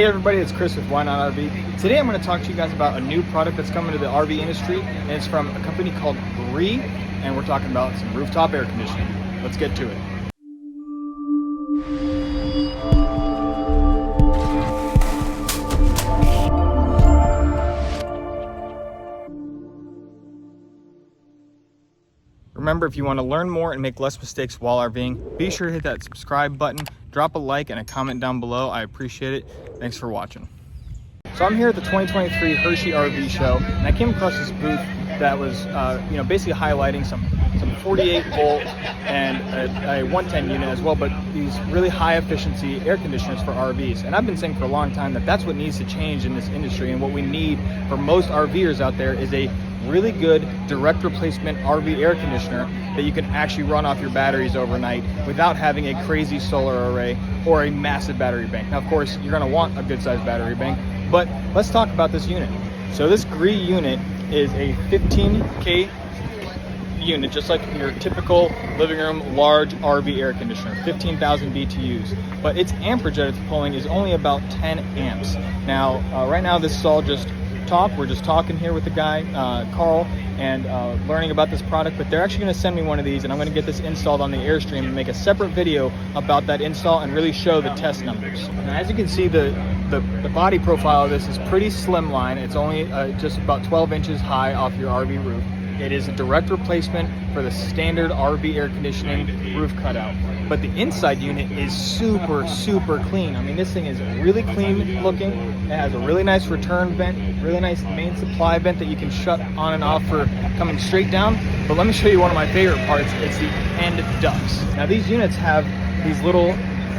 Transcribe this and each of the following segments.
Hey everybody, it's Chris with Why Not RV. Today I'm going to talk to you guys about a new product that's coming to the RV industry, and it's from a company called Gree, and we're talking about some rooftop air conditioning. Let's get to it. Remember, if you want to learn more and make less mistakes while RVing, be sure to hit that subscribe button, drop a like and a comment down below. I appreciate it. Thanks for watching. So I'm here at the 2023 Hershey RV show, and I came across this booth that was, basically highlighting some 48 volt and a 110 unit as well, but these really high efficiency air conditioners for RVs. And I've been saying for a long time that that's what needs to change in this industry, and what we need for most RVers out there is a really good direct replacement RV air conditioner that you can actually run off your batteries overnight without having a crazy solar array or a massive battery bank. Now, of course, you're going to want a good sized battery bank, but let's talk about this unit. So this Gree unit is a 15K unit, just like your typical living room large RV air conditioner, 15,000 BTUs, but its amperage that it's pulling is only about 10 amps. Now, right now this is all just talk. We're just talking here with the guy, Carl, and learning about this product, but they're actually going to send me one of these, and I'm going to get this installed on the Airstream and make a separate video about that install and really show the test numbers. Now, as you can see, the body profile of this is pretty slim line. It's only just about 12 inches high off your RV roof. It is a direct replacement for the standard RV air conditioning roof cutout. But the inside unit is super clean. I mean, this thing is really clean looking. It has a really nice return vent, really nice main supply vent that you can shut on and off for coming straight down. But let me show you one of my favorite parts. It's the end ducts. Now, these units have these little,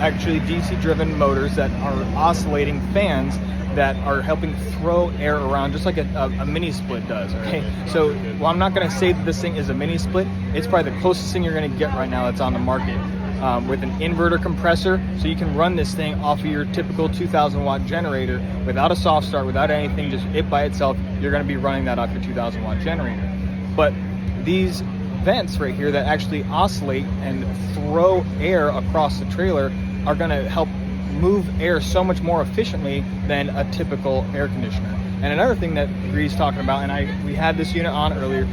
actually DC driven motors that are oscillating fans that are helping throw air around just like a mini split does. Okay, so while I'm not going to say that this thing is a mini split, it's probably the closest thing you're going to get right now that's on the market, with an inverter compressor, so you can run this thing off of your typical 2,000 watt generator without a soft start, without anything, just it by itself. You're going to be running that off your 2,000 watt generator. But these vents right here that actually oscillate and throw air across the trailer are going to help move air so much more efficiently than a typical air conditioner. And another thing that Gree's talking about, and we had this unit on earlier,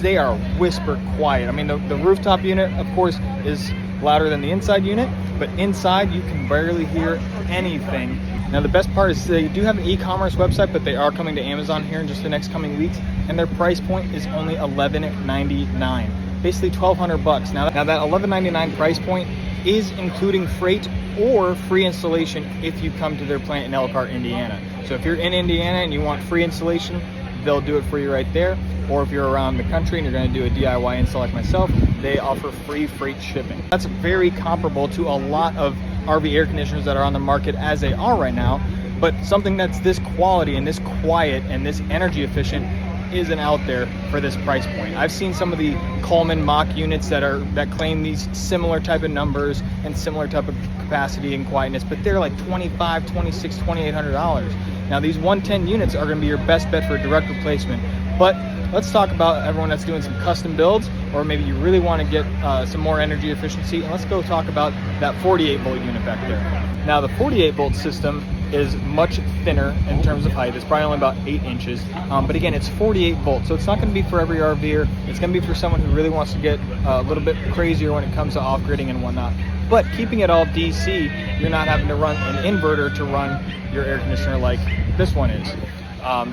they are whisper quiet. I mean, the rooftop unit, of course, is louder than the inside unit, but inside you can barely hear anything. Now, the best part is they do have an e-commerce website, but they are coming to Amazon here in just the next coming weeks, and their price point is only $11.99, basically $1,200. Now that $11.99 price point is including freight or free installation if you come to their plant in Elkhart, Indiana. So if you're in Indiana and you want free installation, they'll do it for you right there. Or if you're around the country and you're going to do a DIY install like myself, they offer free freight shipping. That's very comparable to a lot of RV air conditioners that are on the market as they are right now, but something that's this quality and this quiet and this energy efficient isn't out there for this price point. I've seen some of the Coleman mock units that claim these similar type of numbers and similar type of capacity and quietness, but they're like $2,500, $2,600, $2,800. Now, these 110 units are going to be your best bet for a direct replacement. But let's talk about everyone that's doing some custom builds, or maybe you really want to get some more energy efficiency, and let's go talk about that 48 volt unit back there. Now, the 48 volt system is much thinner in terms of height. It's probably only about 8 inches, but again, it's 48 volts, so it's not going to be for every RVer. It's going to be for someone who really wants to get a little bit crazier when it comes to off-gridding and whatnot. But keeping it all DC, you're not having to run an inverter to run your air conditioner like this one is.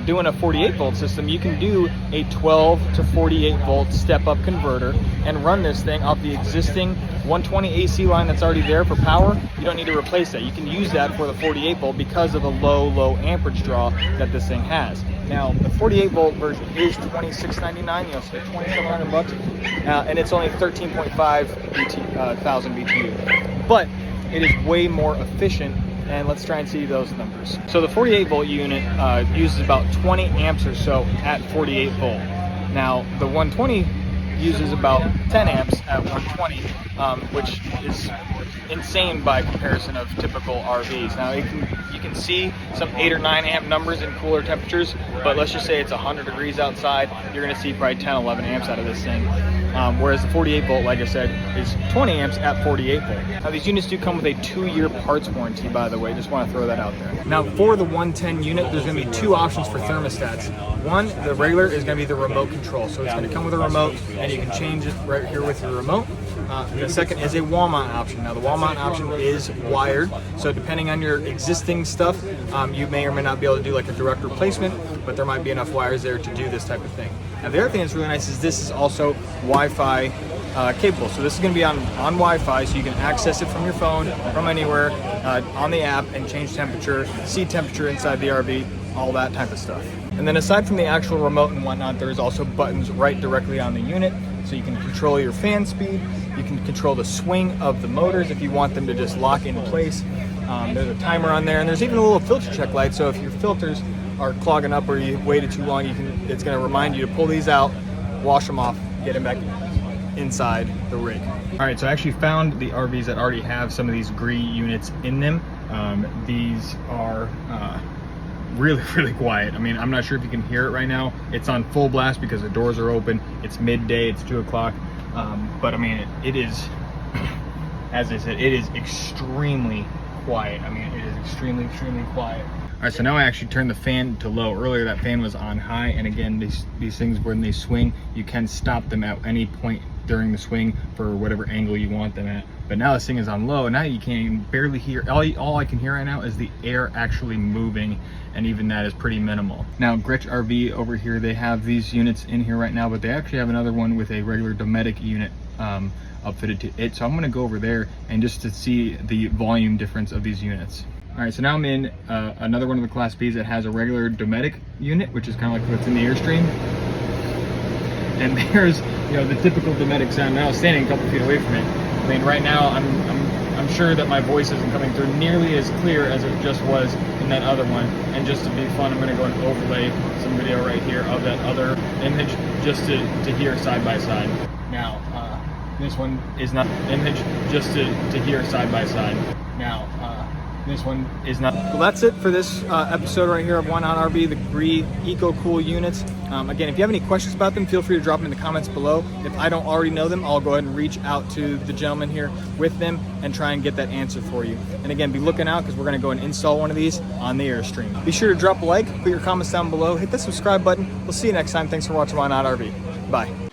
Doing a 48 volt system, you can do a 12 to 48 volt step up converter and run this thing off the existing 120 AC line that's already there for power. You don't need to replace that. You can use that for the 48 volt because of the low amperage draw that this thing has. Now, the 48 volt version is $26.99, so $2,700, and it's only 13.5 thousand BTU, but it is way more efficient. And let's try and see those numbers. So the 48 volt unit uses about 20 amps or so at 48 volt. Now, the 120 uses about 10 amps at 120, which is insane by comparison of typical RVs. Now, you can see some 8 or 9 amp numbers in cooler temperatures, but let's just say it's 100 degrees outside, you're going to see probably 10, 11 amps out of this thing. whereas the 48 volt, like I said, is 20 amps at 48 volt. Now these units do come with a 2-year parts warranty, by the way, just want to throw that out there. Now for the 110 unit, there's going to be 2 options for thermostats. One, the regular, is going to be the remote control. So it's going to come with a remote, and you can change it right here with your remote. The second is a wall mount option. Now the wall mount option is wired, so depending on your existing stuff, you may or may not be able to do like a direct replacement, but there might be enough wires there to do this type of thing. Now the other thing that's really nice is this is also Wi-Fi capable. So this is going to be on Wi-Fi, so you can access it from your phone, from anywhere, on the app, and change temperature, see temperature inside the RV, all that type of stuff. And then aside from the actual remote and whatnot, there's also buttons right directly on the unit, so you can control your fan speed, you can control the swing of the motors if you want them to just lock in place. There's a timer on there, and there's even a little filter check light, so if your filters are clogging up or you waited too long, it's going to remind you to pull these out, wash them off, get them back inside the rig. All right, so I actually found the RVs that already have some of these Gree units in them. These are really quiet. I mean, I'm not sure if you can hear it right now. It's on full blast because the doors are open. It's midday, it's 2 o'clock. But I mean, it is, as I said, it is extremely quiet. I mean, it is extremely quiet. All right, so now I actually turned the fan to low. Earlier that fan was on high, and again, these things, when they swing, you can stop them at any point during the swing for whatever angle you want them at. But now this thing is on low, and now you can barely hear. All I can hear right now is the air actually moving, and even that is pretty minimal. Now Gree RV over here, they have these units in here right now, but they actually have another one with a regular Dometic unit outfitted to it. So I'm gonna go over there and just to see the volume difference of these units. All right, so now I'm in another one of the Class Bs that has a regular Dometic unit, which is kind of like what's in the Airstream. And there's, you know, the typical Dometic sound. Now standing a couple feet away from it. I mean, right now I'm sure that my voice isn't coming through nearly as clear as it just was in that other one. And just to be fun, I'm gonna go and overlay some video right here of that other image just to hear side by side. Now, this one is not image just to hear side by side. Now, this one is not. Well, that's it for this episode right here of One Hot RV, the Gree Eco-Cool units. Again, if you have any questions about them, feel free to drop them in the comments below. If I don't already know them, I'll go ahead and reach out to the gentleman here with them and try and get that answer for you. And again, be looking out because we're going to go and install one of these on the Airstream. Be sure to drop a like, put your comments down below, hit the subscribe button. We'll see you next time. Thanks for watching One Hot RV. Bye.